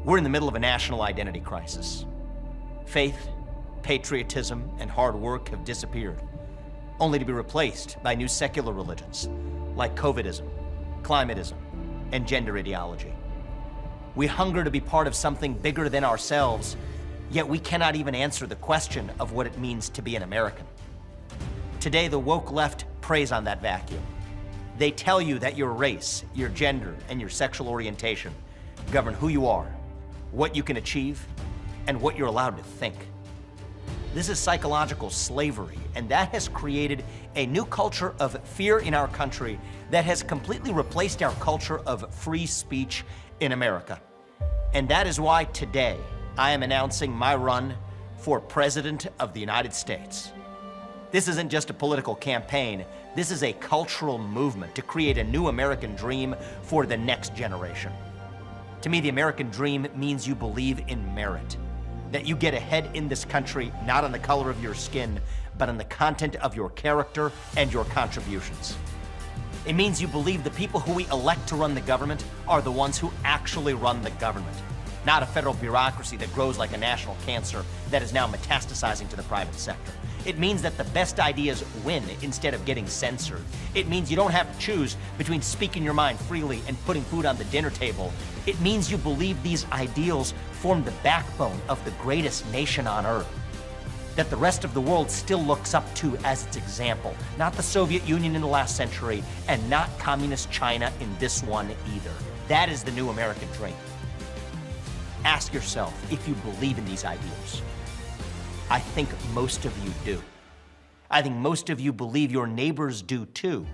We're in the middle of a national identity crisis. Faith, patriotism, and hard work have disappeared, only to be replaced by new secular religions like COVID-ism, climate-ism, and gender ideology. We hunger to be part of something bigger than ourselves, yet we cannot even answer the question of what it means to be an American. Today, the woke left preys on that vacuum. They tell you that your race, your gender, and your sexual orientation govern who you are, what you can achieve, and what you're allowed to think. This is psychological slavery, and that has created a new culture of fear in our country that has completely replaced our culture of free speech in America. And that is why today I am announcing my run for President of the United States. This isn't just a political campaign, this is a cultural movement to create a new American dream for the next generation. To me, the American dream means you believe in merit, that you get ahead in this country not on the color of your skin, but on the content of your character and your contributions. It means you believe the people who we elect to run the government are the ones who actually run the government, not a federal bureaucracy that grows like a national cancer that is now metastasizing to the private sector. It means that the best ideas win instead of getting censored. It means you don't have to choose between speaking your mind freely and putting food on the dinner table. It means you believe these ideals form the backbone of the greatest nation on earth, that the rest of the world still looks up to as its example, not the Soviet Union in the last century, and not communist China in this one either. That is the new American dream. Ask yourself if you believe in these ideals. I think most of you do. I think most of you believe your neighbors do too,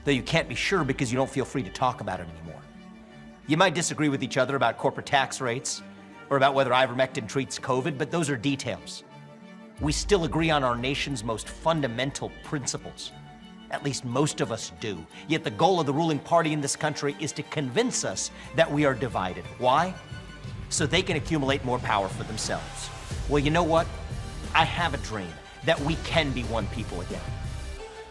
though you can't be sure because you don't feel free to talk about it anymore. You might disagree with each other about corporate tax rates or about whether ivermectin treats COVID, but those are details. We still agree on our nation's most fundamental principles. At least most of us do. Yet the goal of the ruling party in this country is to convince us that we are divided. Why? So they can accumulate more power for themselves. Well, you know what? I have a dream that we can be one people again.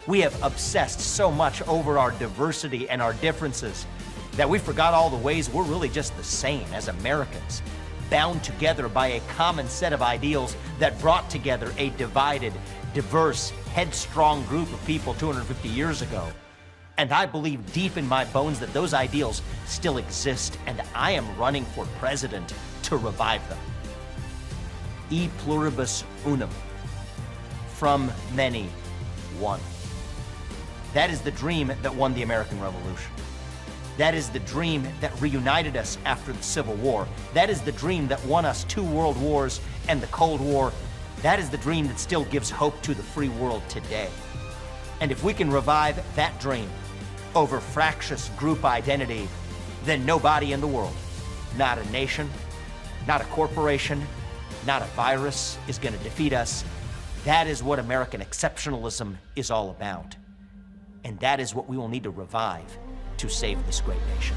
We have obsessed so much over our diversity and our differences that we forgot all the ways we're really just the same as Americans, bound together by a common set of ideals that brought together a divided, diverse, headstrong group of people 250 years ago. And I believe deep in my bones that those ideals still exist, and I am running for president to revive them. E pluribus unum, from many, one. That is the dream that won the American Revolution. That is the dream that reunited us after the Civil War. That is the dream that won us 2 world wars and the Cold War. That is the dream that still gives hope to the free world today. And if we can revive that dream over fractious group identity, then nobody in the world, not a nation, not a corporation, not a virus, is going to defeat us. That is what American exceptionalism is all about. And that is what we will need to revive to save this great nation.